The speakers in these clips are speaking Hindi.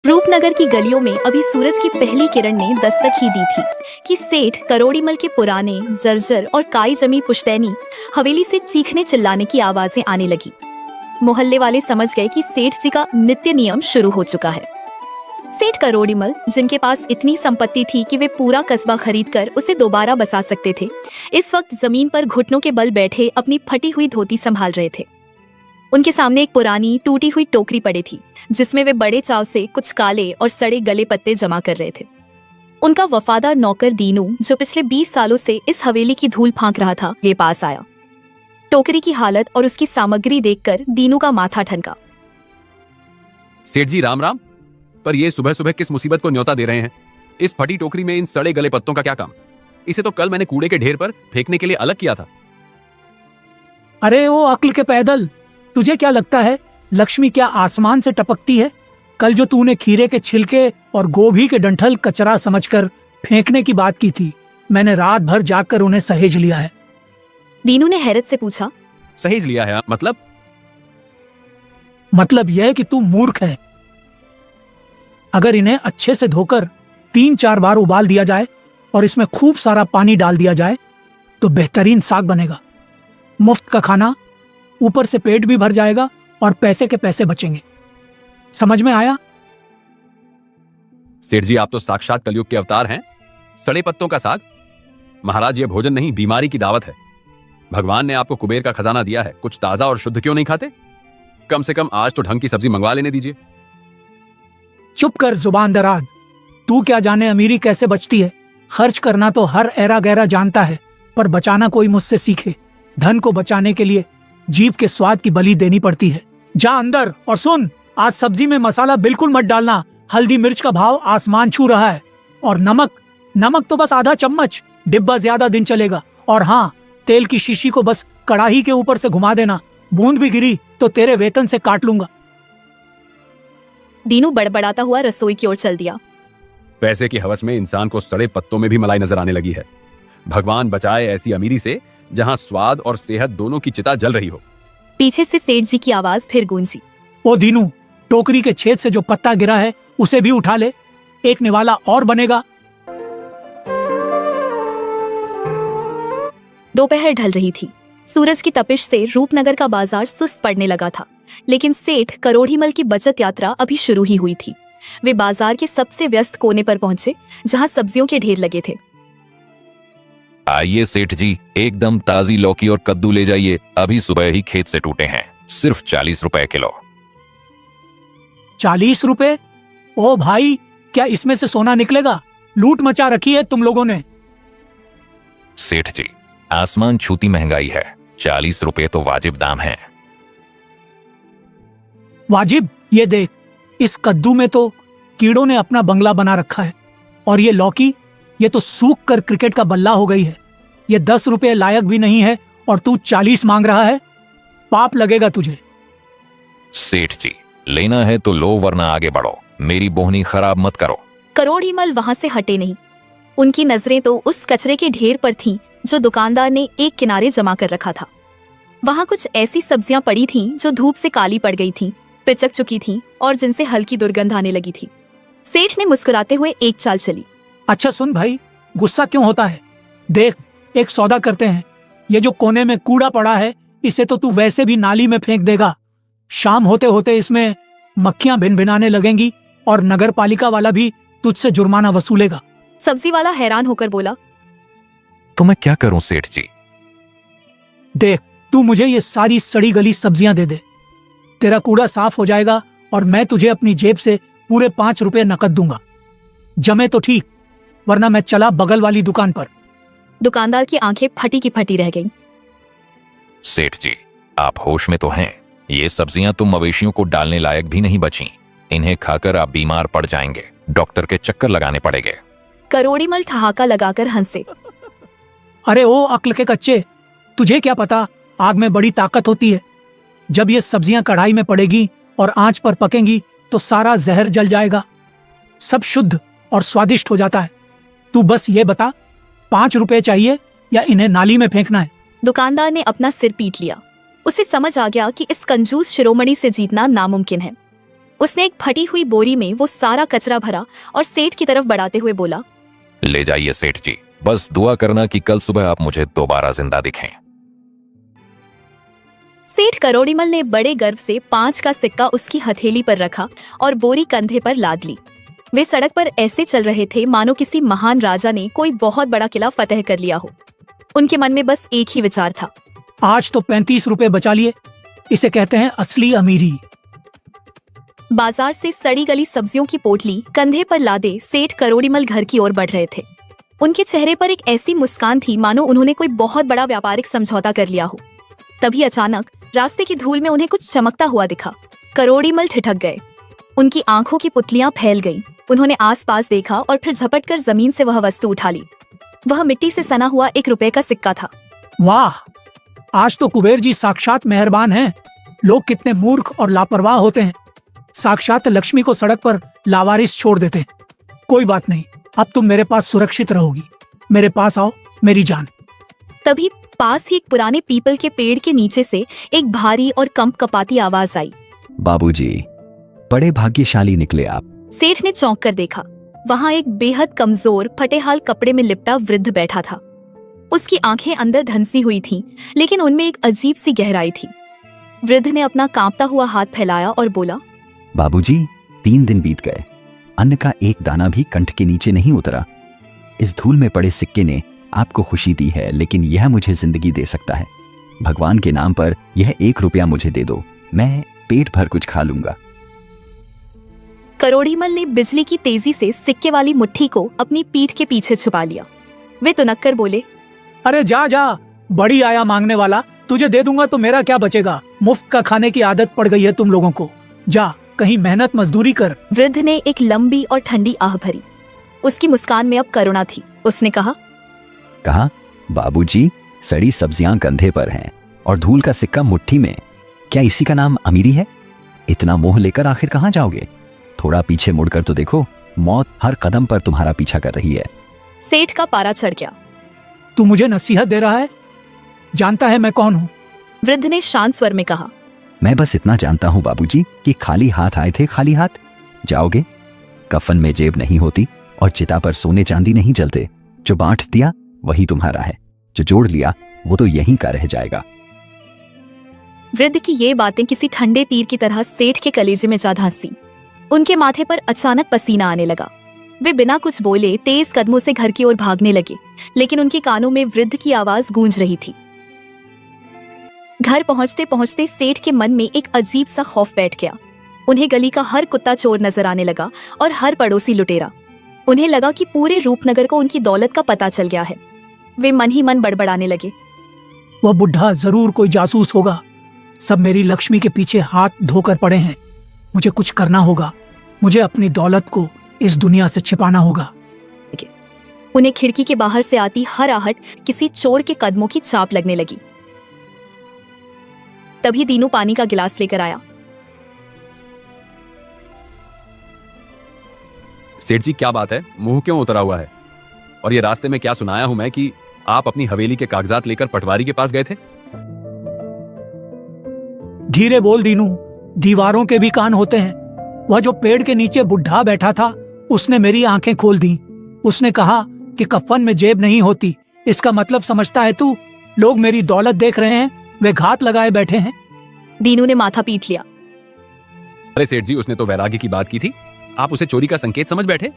रूपनगर की गलियों में अभी सूरज की पहली किरण ने दस्तक ही दी थी कि सेठ करोड़ीमल के पुराने जर्जर और काई जमी पुश्तैनी हवेली से चीखने चिल्लाने की आवाजें आने लगी। मोहल्ले वाले समझ गए कि सेठ जी का नित्य नियम शुरू हो चुका है। सेठ करोड़ीमल, जिनके पास इतनी संपत्ति थी कि वे पूरा कस्बा खरीदकर उसे दोबारा बसा सकते थे, इस वक्त जमीन पर घुटनों के बल बैठे अपनी फटी हुई धोती संभाल रहे थे। उनके सामने एक पुरानी टूटी हुई टोकरी पड़ी थी जिसमें वे बड़े चाव से कुछ काले और सड़े गले पत्ते जमा कर रहे थे। उनका वफादार नौकर दीनू, जो पिछले 20 सालों से इस हवेली की धूल फांक रहा था, वे पास आया। टोकरी की हालत और उसकी सामग्री देखकर दीनू का माथा ठनका। सेठ जी राम राम। पर ये सुबह सुबह किस मुसीबत को न्योता दे रहे हैं? इस फटी टोकरी में इन सड़े गले पत्तों का क्या काम? इसे तो कल मैंने कूड़े के ढेर पर फेंकने के लिए अलग किया था। अरे वो अक्ल के पैदल, तुझे क्या लगता है लक्ष्मी क्या आसमान से टपकती है? कल जो तूने खीरे के छिलके और गोभी के डंठल कचरा समझकर फेंकने की बात की थी, मैंने रात भर जागकर उन्हें सहेज लिया है। दीनू ने हैरत से पूछा। सहेज लिया है? मतलब यह है कि तू मूर्ख है। अगर इन्हें अच्छे से धोकर 3-4 बार उबाल दिया जाए और इसमें खूब सारा पानी डाल दिया जाए तो बेहतरीन साग बनेगा। मुफ्त का खाना, ऊपर से पेट भी भर जाएगा और पैसे के पैसे बचेंगे। समझ में आया? सेठ जी, आप तो साक्षात कलयुग के अवतार हैं। सड़े पत्तों का साग? महाराज, ये भोजन नहीं, बीमारी की दावत है। भगवान ने आपको कुबेर का खजाना दिया है, कुछ ताजा और शुद्ध क्यों नहीं खाते? कम से कम आज तो ढंग की सब्जी मंगवा लेने दीजिए। चुप कर जुबान दराज। तू क्या जाने अमीरी कैसे बचती है। खर्च करना तो हर ऐरा गैरा जानता है, पर बचाना कोई मुझसे सीखे। धन को बचाने के लिए जीभ के स्वाद की बलि देनी पड़ती है। जा अंदर और सुन, आज सब्जी में मसाला बिल्कुल मत डालना। हल्दी मिर्च का भाव आसमान छू रहा है। और नमक तो बस आधा चम्मच, डिब्बा ज्यादा दिन चलेगा। और हाँ, तेल की शीशी को बस कड़ाही के ऊपर से घुमा देना। बूंद भी गिरी तो तेरे वेतन से काट लूंगा। दीनू बड़बड़ाता हुआ रसोई की ओर चल दिया। पैसे की हवस में इंसान को सड़े पत्तों में भी मलाई नजर आने लगी है। भगवान बचाए ऐसी अमीरी से जहां स्वाद और सेहत दोनों की चिता जल रही हो। पीछे से सेठ जी की आवाज फिर गूंजी। ओ दीनू, टोकरी के छेद से जो पत्ता गिरा है उसे भी उठा ले, एक निवाला और बनेगा। दोपहर ढल रही थी। सूरज की तपिश से रूपनगर का बाजार सुस्त पड़ने लगा था, लेकिन सेठ करोड़ीमल की बचत यात्रा अभी शुरू ही हुई थी। वे बाजार के सबसे व्यस्त कोने पर पहुंचे जहां सब्जियों के ढेर लगे थे। आइए सेठ जी, एकदम ताजी लौकी और कद्दू ले जाइए, अभी सुबह ही खेत से टूटे हैं, सिर्फ 40 रुपए किलो। 40 रुपए? ओ भाई, क्या इसमें से सोना निकलेगा? लूट मचा रखी है तुम लोगों ने। सेठ जी, आसमान छूती महंगाई है, 40 रुपए तो वाजिब दाम है। वाजिब? ये देख, इस कद्दू में तो कीड़ों ने अपना बंगला बना रखा है। और ये लौकी, ये तो सूख कर क्रिकेट का बल्ला हो गई है। ये 10 रुपए लायक भी नहीं है और तू 40 मांग रहा है। पाप लगेगा तुझे। सेठ जी, लेना है तो लो, वरना आगे बढ़ो, मेरी बोहनी खराब मत करो। करोड़ीमल वहां से हटे नहीं। उनकी नजरें तो उस कचरे के ढेर पर थीं जो दुकानदार ने एक किनारे जमा कर रखा था। वहां कुछ ऐसी सब्जियां पड़ी थीं जो धूप से काली पड़ गई थीं, पिचक चुकी थीं और जिनसे हल्की दुर्गंध आने लगी थी। सेठ ने मुस्कुराते हुए एक चाल चली। अच्छा सुन भाई, गुस्सा क्यों होता है? देख, एक सौदा करते हैं। ये जो कोने में कूड़ा पड़ा है, इसे तो तू वैसे भी नाली में फेंक देगा। शाम होते होते इसमें मक्खियां भिनभिनाने लगेंगी और नगर पालिका वाला भी तुझसे जुर्माना वसूलेगा। सब्जी वाला हैरान होकर बोला। तो मैं क्या करूं सेठ जी? देख, तू मुझे ये सारी सड़ी गली सब्जियां दे दे, तेरा कूड़ा साफ हो जाएगा और मैं तुझे अपनी जेब से पूरे 5 रुपए नकद दूंगा। जमे तो ठीक, वरना मैं चला बगल वाली दुकान पर। दुकानदार की आंखें फटी की फटी रह गईं। सेठ जी, आप होश में तो हैं? ये सब्जियां तो मवेशियों को डालने लायक भी नहीं बची। इन्हें खाकर आप बीमार पड़ जाएंगे, डॉक्टर के चक्कर लगाने पड़ेंगे। करोड़ीमल ठहाका लगाकर हंसे। अरे ओ अक्ल के कच्चे, तुझे क्या पता आग में बड़ी ताकत होती है। जब ये सब्जियां कढ़ाई में पड़ेगी और आंच पर पकेंगी तो सारा जहर जल जाएगा, सब शुद्ध और स्वादिष्ट हो जाता है। तू बस ये बता, 5 रुपए चाहिए या इन्हें नाली में फेंकना है? दुकानदार ने अपना सिर पीट लिया। उसे समझ आ गया कि इस कंजूस शिरोमणि से जीतना नामुमकिन है। उसने एक फटी हुई बोरी में वो सारा कचरा भरा और सेठ की तरफ बढ़ाते हुए बोला, ले जाइए सेठ जी, बस दुआ करना कि कल सुबह आप मुझे दोबारा जिंदा दिखें। सेठ करोड़ीमल ने बड़े गर्व से 5 का सिक्का उसकी हथेली पर रखा और बोरी कंधे पर लाद ली। वे सड़क पर ऐसे चल रहे थे मानो किसी महान राजा ने कोई बहुत बड़ा किला फतेह कर लिया हो। उनके मन में बस एक ही विचार था, आज तो 35 रुपए बचा लिए, इसे कहते हैं असली अमीरी। बाजार से सड़ी गली सब्जियों की पोटली कंधे पर लादे सेठ करोड़ीमल घर की ओर बढ़ रहे थे। उनके चेहरे पर एक ऐसी मुस्कान थी मानो उन्होंने कोई बहुत बड़ा व्यापारिक समझौता कर लिया हो। तभी अचानक रास्ते की धूल में उन्हें कुछ चमकता हुआ दिखा। करोड़ीमल ठिठक गए, उनकी आंखों की पुतलियां फैल गईं। उन्होंने आसपास देखा और फिर झपट कर जमीन से वह वस्तु उठा ली। वह मिट्टी से सना हुआ 1 रुपए का सिक्का था। वाह, आज तो कुबेर जी साक्षात मेहरबान हैं। लोग कितने मूर्ख और लापरवाह होते हैं, साक्षात लक्ष्मी को सड़क पर लावारिस छोड़ देते हैं। कोई बात नहीं, अब तुम मेरे पास सुरक्षित रहोगी। मेरे पास आओ मेरी जान। तभी पास ही एक पुराने पीपल के पेड़ के नीचे से एक भारी और कंपकपाती आवाज आई। बाबूजी, बड़े भाग्यशाली निकले आप। सेठ ने चौंक कर देखा। वहां एक बेहद कमजोर फटेहाल कपड़े में लिपटा वृद्ध बैठा था। उसकी आंखें अंदर धंसी हुई थीं, लेकिन उनमें एक अजीब सी गहराई थी। वृद्ध ने अपना कांपता हुआ हाथ फैलाया और बोला, बाबूजी, 3 दिन बीत गए, अन्न का एक दाना भी कंठ के नीचे नहीं उतरा। इस धूल में पड़े सिक्के ने आपको खुशी दी है, लेकिन यह मुझे जिंदगी दे सकता है। भगवान के नाम पर यह 1 रुपया मुझे दे दो, मैं पेट भर कुछ खा लूंगा। करोड़ीमल ने बिजली की तेजी से सिक्के वाली मुट्ठी को अपनी पीठ के पीछे छुपा लिया। वे तुनक कर बोले, अरे जा जा, बड़ी आया मांगने वाला, तुझे दे दूंगा तो मेरा क्या बचेगा। मुफ्त का खाने की आदत पड़ गई है तुम लोगों को। जा, कहीं मेहनत मजदूरी कर। वृद्ध ने एक लंबी और ठंडी आह भरी। उसकी मुस्कान में अब करुणा थी। उसने कहा, बाबूजी, सड़ी सब्जियां कंधे पर हैं और धूल का सिक्का मुट्ठी में, क्या इसी का नाम अमीरी है? इतना मोह लेकर आखिर कहाँ जाओगे? थोड़ा पीछे मुड़कर तो देखो, मौत हर कदम पर तुम्हारा पीछा कर रही है। सेठ का पारा चढ़ गया। तू मुझे नसीहत दे रहा है? जानता है मैं कौन हूँ? वृद्ध ने शांत स्वर में कहा, मैं बस इतना जानता हूँ बाबूजी कि खाली हाथ आए थे खाली हाथ जाओगे। कफन में जेब नहीं होती और चिता पर सोने चांदी नहीं जलते। जो बांट दिया वही तुम्हारा है, जो जोड़ लिया वो तो यहीं का रह जाएगा। वृद्ध की ये बातें किसी ठंडे तीर की तरह सेठ के कलेजे में जा धंसी। उनके माथे पर अचानक पसीना आने लगा। वे बिना कुछ बोले तेज कदमों से घर की ओर भागने लगे, लेकिन उनके कानों में वृद्ध की आवाज गूंज रही थी। घर पहुंचते पहुंचते सेठ के मन में एक अजीब सा खौफ बैठ गया। उन्हें गली का हर कुत्ता चोर नजर आने लगा और हर पड़ोसी लुटेरा। उन्हें लगा कि पूरे रूपनगर को उनकी दौलत का पता चल गया है। वे मन ही मन बड़बड़ाने लगे, वह बुढ़ा जरूर कोई जासूस होगा। सब मेरी लक्ष्मी के पीछे हाथ धोकर पड़े हैं। मुझे कुछ करना होगा। मुझे अपनी दौलत को इस दुनिया से छिपाना होगा। उन्हें खिड़की के बाहर से आती हर आहट किसी चोर के कदमों की छाप लगने लगी। तभी दीनू पानी का गिलास लेकर आया। सेठ जी, क्या बात है? मुंह क्यों उतरा हुआ है? और ये रास्ते में क्या सुनाया हूं मैं कि आप अपनी हवेली के कागजात लेकर पटवारी के पास गए थे? धीरे बोल दीनू, दीवारों के भी कान होते हैं। वह जो पेड़ के नीचे बुढ़ा बैठा था, उसने मेरी आंखें खोल दी। उसने कहा कि कफन में जेब नहीं होती। इसका मतलब समझता है तू? लोग मेरी दौलत देख रहे हैं, वे घात लगाए बैठे हैं। दीनू ने माथा पीट लिया। अरे सेठ जी, उसने तो वैराग्य की बात की थी, आप उसे चोरी का संकेत समझ बैठे।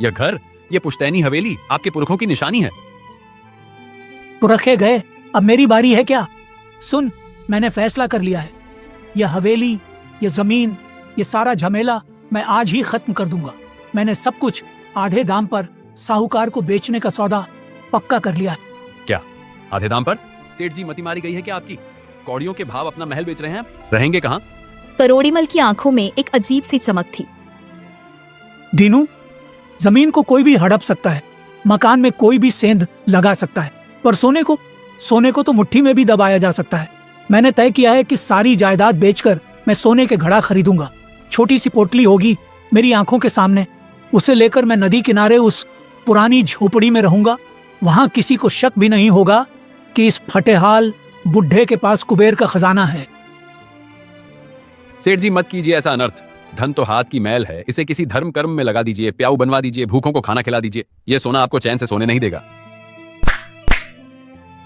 यह घर, यह पुश्तैनी हवेली आपके पुरखों की निशानी है। पुरखे गए, अब मेरी बारी है क्या? सुन, मैंने फैसला कर लिया है। यह हवेली, यह जमीन, ये सारा झमेला मैं आज ही खत्म कर दूंगा। मैंने सब कुछ आधे दाम पर साहूकार को बेचने का सौदा पक्का कर लिया है। क्या आधे दाम पर? सेठ जी, मती मारी गई है क्या आपकी? कौड़ियों के भाव अपना महल बेच रहे हैं, रहेंगे कहाँ? करोड़ीमल की आंखों में एक अजीब सी चमक थी। दीनू, जमीन को कोई भी हड़प सकता है, मकान में कोई भी सेंध लगा सकता है, पर सोने को तो मुट्ठी में भी दबाया जा सकता है। मैंने तय किया है कि सारी जायदाद बेचकर मैं सोने के घड़ा खरीदूंगा। छोटी सी पोटली होगी मेरी आंखों के सामने, उसे लेकर मैं नदी किनारे उस पुरानी झोपड़ी में रहूंगा। वहां किसी को शक भी नहीं होगा कि इस फटेहाल बुढ़े के पास कुबेर का खजाना है। सेठ जी, मत कीजिए ऐसा अनर्थ। धन तो हाथ की मैल है, इसे किसी धर्म कर्म में लगा दीजिए, प्याऊ बनवा दीजिए, भूखों को खाना खिला दीजिए। यह सोना आपको चैन से सोने नहीं देगा।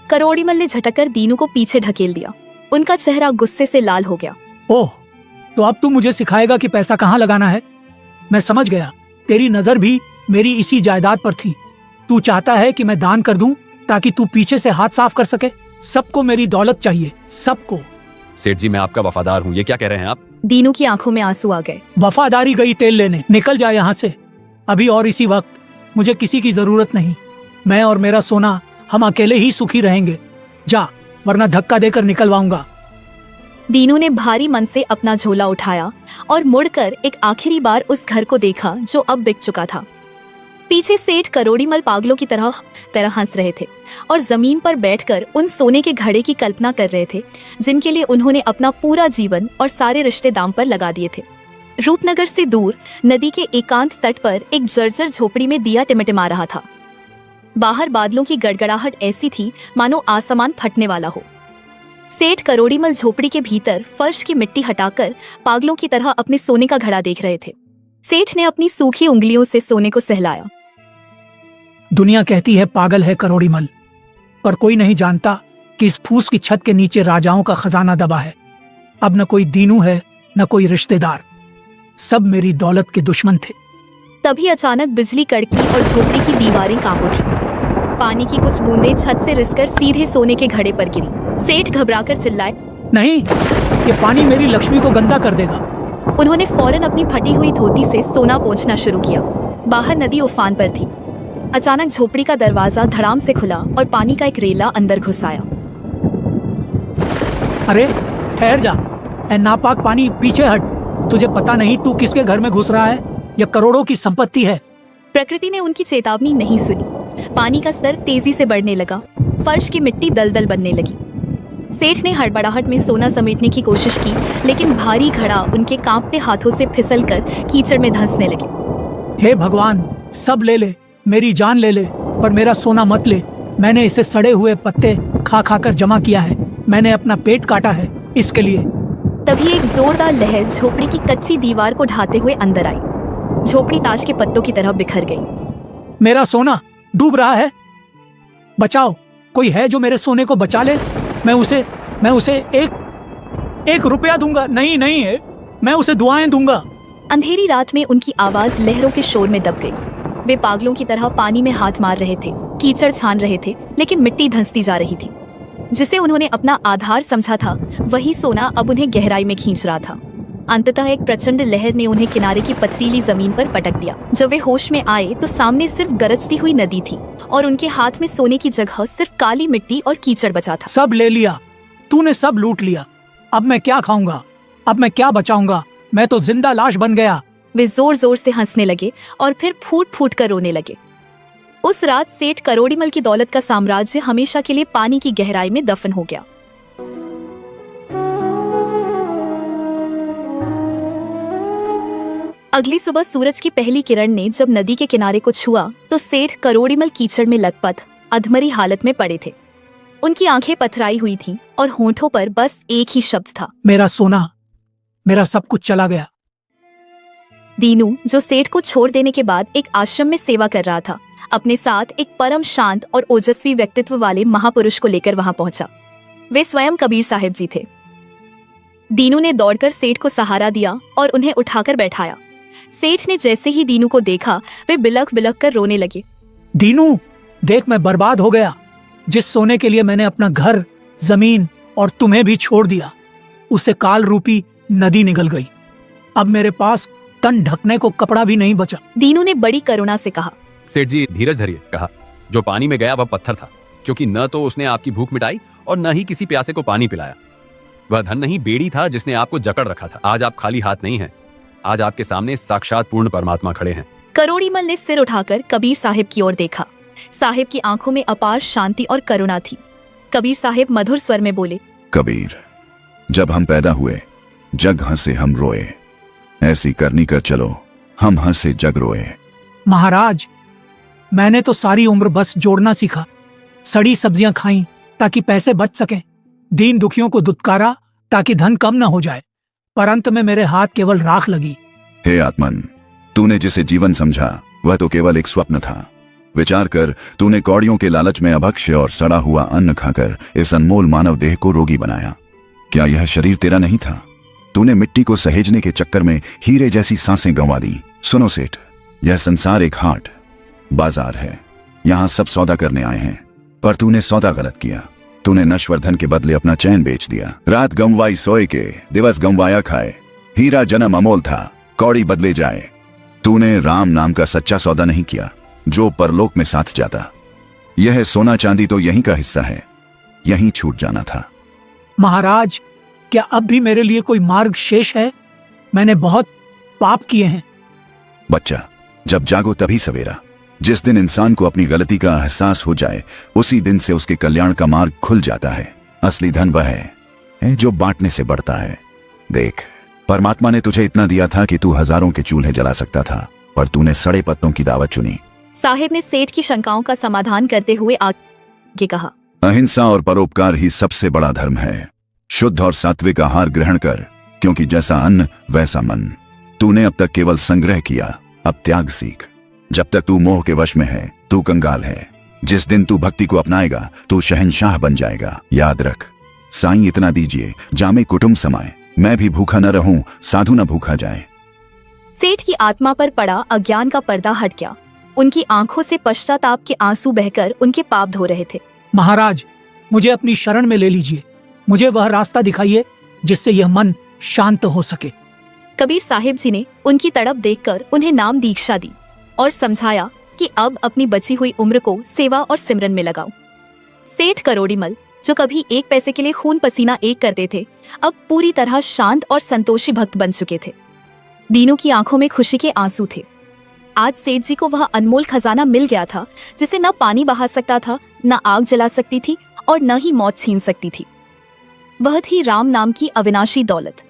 करोड़ीमल ने झटककर दीनू को पीछे ढकेल दिया। उनका चेहरा गुस्से से लाल हो गया। ओह, तो अब तू मुझे सिखाएगा कि पैसा कहाँ लगाना है? मैं समझ गया, तेरी नजर भी मेरी इसी जायदाद पर थी। तू चाहता है कि मैं दान कर दूं ताकि तू पीछे से हाथ साफ कर सके। सबको मेरी दौलत चाहिए, सबको। सेठ जी, मैं आपका वफादार हूँ। ये क्या कह रहे हैं आप? दीनू की आंखों में आंसू आ गए। वफादारी गई तेल लेने, निकल जा यहाँ से अभी और इसी वक्त। मुझे किसी की जरूरत नहीं। मैं और मेरा सोना, हम अकेले ही सुखी रहेंगे। जा, वरना धक्का देकर निकलवाऊंगा। दीनू ने भारी मन से अपना झोला उठाया और मुड़कर एक आखिरी बार उस घर को देखा जो अब बिक चुका था। पीछे सेठ करोड़ीमल पागलों की तरह हंस रहे थे और जमीन पर बैठकर उन सोने के घड़े की कल्पना कर रहे थे जिनके लिए उन्होंने अपना पूरा जीवन और सारे रिश्ते दांव पर लगा दिए थे। रूपनगर से दूर नदी के एकांत तट पर एक जर्जर झोपड़ी में दिया टिमटिमा रहा था। बाहर बादलों की गड़गड़ाहट ऐसी थी मानो आसमान फटने वाला हो। सेठ करोड़ीमल झोपड़ी के भीतर फर्श की मिट्टी हटाकर पागलों की तरह अपने सोने का घड़ा देख रहे थे। सेठ ने अपनी सूखी उंगलियों से सोने को सहलाया। दुनिया कहती है पागल है करोड़ीमल, पर कोई नहीं जानता कि इस फूस की छत के नीचे राजाओं का खजाना दबा है। अब न कोई दीनू है, न कोई रिश्तेदार, सब मेरी दौलत के दुश्मन थे। तभी अचानक बिजली कड़की और झोपड़ी की दीवारें कांप उठी। पानी की कुछ बूंदें छत से रिसकर सीधे सोने के घड़े पर गिरी। सेठ घबराकर चिल्लाए, नहीं, ये पानी मेरी लक्ष्मी को गंदा कर देगा। उन्होंने फौरन अपनी फटी हुई धोती से सोना पोंछना शुरू किया। बाहर नदी उफान पर थी। अचानक झोपड़ी का दरवाजा धड़ाम से खुला और पानी का एक रेला अंदर घुस आया। अरे ठहर जा, ऐ नापाक पानी, पीछे हट। तुझे पता नहीं तू किसके घर में घुस रहा है? यह करोड़ों की संपत्ति है। प्रकृति ने उनकी चेतावनी नहीं सुनी। पानी का स्तर तेजी से बढ़ने लगा। फर्श की मिट्टी दलदल बनने लगी। सेठ ने हड़बड़ाहट में सोना समेटने की कोशिश की, लेकिन भारी घड़ा उनके कांपते हाथों से फिसलकर कीचड़ में धंसने लगे। हे भगवान, सब ले ले, मेरी जान ले ले, पर मेरा सोना मत ले। मैंने इसे सड़े हुए पत्ते खा खा कर जमा किया है। मैंने अपना पेट काटा है इसके लिए। तभी एक जोरदार लहर झोपड़ी की कच्ची दीवार को ढाते हुए अंदर आई। झोपड़ी ताश के पत्तों की तरह बिखर गई। मेरा सोना डूब रहा है, बचाओ। कोई है जो मेरे सोने को बचा ले? मैं उसे एक रुपया दूंगा। नहीं नहीं है, मैं उसे दुआएं दूंगा। अंधेरी रात में उनकी आवाज लहरों के शोर में दब गई। वे पागलों की तरह पानी में हाथ मार रहे थे, कीचड़ छान रहे थे, लेकिन मिट्टी धंसती जा रही थी। जिसे उन्होंने अपना आधार समझा था, वही सोना अब उन्हें गहराई में खींच रहा था। अंततः एक प्रचंड लहर ने उन्हें किनारे की पथरीली जमीन पर पटक दिया। जब वे होश में आए तो सामने सिर्फ गरजती हुई नदी थी और उनके हाथ में सोने की जगह सिर्फ काली मिट्टी और कीचड़ बचा था। सब ले लिया तूने, सब लूट लिया। अब मैं क्या खाऊंगा? अब मैं क्या बचाऊंगा? मैं तो जिंदा लाश बन गया। वे जोर जोर से हंसने लगे और फिर फूट फूट कर रोने लगे। उस रात सेठ करोड़ीमल की दौलत का साम्राज्य हमेशा के लिए पानी की गहराई में दफन हो गया। अगली सुबह सूरज की पहली किरण ने जब नदी के किनारे को छुआ तो सेठ करोड़ीमल कीचड़ में लथपथ अधमरी हालत में पड़े थे। उनकी आंखें पथराई हुई थीं और होंठों पर बस एक ही शब्द था, मेरा सोना, मेरा सब कुछ चला गया। दीनू, जो सेठ को छोड़ देने के बाद एक आश्रम में सेवा कर रहा था, अपने साथ एक परम शांत और ओजस्वी व्यक्तित्व वाले महापुरुष को लेकर वहां पहुंचा। वे स्वयं कबीर साहिब जी थे। दीनू ने दौड़कर सेठ को सहारा दिया और उन्हें उठाकर बैठाया। सेठ ने जैसे ही दीनू को देखा, वे बिलख बिलख कर रोने लगे। दीनू, देख मैं बर्बाद हो गया। जिस सोने के लिए मैंने अपना घर, जमीन और तुम्हें भी छोड़ दिया, उसे काल रूपी नदी निगल गई। अब मेरे पास तन ढकने को कपड़ा भी नहीं बचा। दीनू ने बड़ी करुणा से कहा, सेठ जी धीरज धरिए। कहा, जो पानी में गया वह पत्थर था, क्योंकि न तो उसने आपकी भूख मिटाई और न ही किसी प्यासे को पानी पिलाया। वह धन नहीं, बेड़ी था जिसने आपको जकड़ रखा था। आज आप खाली हाथ नहीं हैं। आज आपके सामने साक्षात पूर्ण परमात्मा खड़े हैं। करोड़ीमल ने सिर उठाकर कबीर साहिब की ओर देखा। साहिब की आंखों में अपार शांति और करुणा थी। कबीर साहिब मधुर स्वर में बोले, कबीर, जब हम पैदा हुए जग हंसे हम रोए, ऐसी करनी कर चलो हम हंसे जग रोए। महाराज, मैंने तो सारी उम्र बस जोड़ना सीखा। सड़ी सब्जियां खाई ताकि पैसे बच सकें, दीन दुखियों को दुत्कारा ताकि धन कम न हो जाए, पर अंत में मेरे हाथ केवल राख लगी। हे आत्मन, तूने जिसे जीवन समझा वह तो केवल एक स्वप्न था। विचार कर, तूने कौड़ियों के लालच में अभक्ष्य और सड़ा हुआ अन्न खाकर इस अनमोल मानव देह को रोगी बनाया। क्या यह शरीर तेरा नहीं था? तूने मिट्टी को सहेजने के चक्कर में हीरे जैसी सांसें गंवा दी। सुनो सेठ, यह संसार एक हाट बाजार है। यहां सब सौदा करने आए हैं, पर तूने सौदा गलत किया। तूने नश्वर धन के बदले अपना चैन बेच दिया। रात गंवाई सोए के, दिवस गंवाया खाए। हीरा जन्म अमोल था, कौड़ी बदले जाए। तूने राम नाम का सच्चा सौदा नहीं किया, जो परलोक में साथ जाता। यह सोना चांदी तो यहीं का हिस्सा है, यहीं छूट जाना था। महाराज, क्या अब भी मेरे लिए कोई मार्ग शेष है? मैंने बहुत पाप किए हैं। बच्चा, जब जागो तभी सवेरा। जिस दिन इंसान को अपनी गलती का एहसास हो जाए, उसी दिन से उसके कल्याण का मार्ग खुल जाता है। असली धन वह है जो बांटने से बढ़ता है। देख, परमात्मा ने तुझे इतना दिया था कि तू हजारों के चूल्हे जला सकता था, पर तूने सड़े पत्तों की दावत चुनी। साहिब ने सेठ की शंकाओं का समाधान करते हुए आगे कहा, अहिंसा और परोपकार ही सबसे बड़ा धर्म है। शुद्ध और सात्विक आहार ग्रहण कर, क्योंकि जैसा अन्न वैसा मन। तूने अब तक केवल संग्रह किया, अब त्याग सीख। जब तक तू मोह के वश में है, तू कंगाल है। जिस दिन तू भक्ति को अपनाएगा, तू शहंशाह बन जाएगा। याद रख, साईं इतना दीजिए, जामे कुटुंब समाए। मैं भी भूखा न रहूं, साधु न भूखा जाए। सेठ की आत्मा पर पड़ा अज्ञान का पर्दा हट गया। उनकी आंखों से पश्चाताप के आंसू बहकर उनके पाप धो रहे थे। महाराज, मुझे अपनी शरण में ले लीजिए। मुझे वह रास्ता दिखाइए जिससे यह मन शांत हो सके। कबीर साहिब जी ने उनकी तड़प देखकर उन्हें नाम दीक्षा दी और समझाया कि अब अपनी बची हुई उम्र को सेवा और सिमरन में लगाओ। सेठ करोड़ीमल, जो कभी एक पैसे के लिए खून पसीना एक करते थे, अब पूरी तरह शांत और संतोषी भक्त बन चुके थे। दीनों की आंखों में खुशी के आंसू थे। आज सेठ जी को वह अनमोल खजाना मिल गया था जिसे न पानी बहा सकता था, न आग जला सकती थी और न ही मौत छीन सकती थी। वह थी राम नाम की अविनाशी दौलत।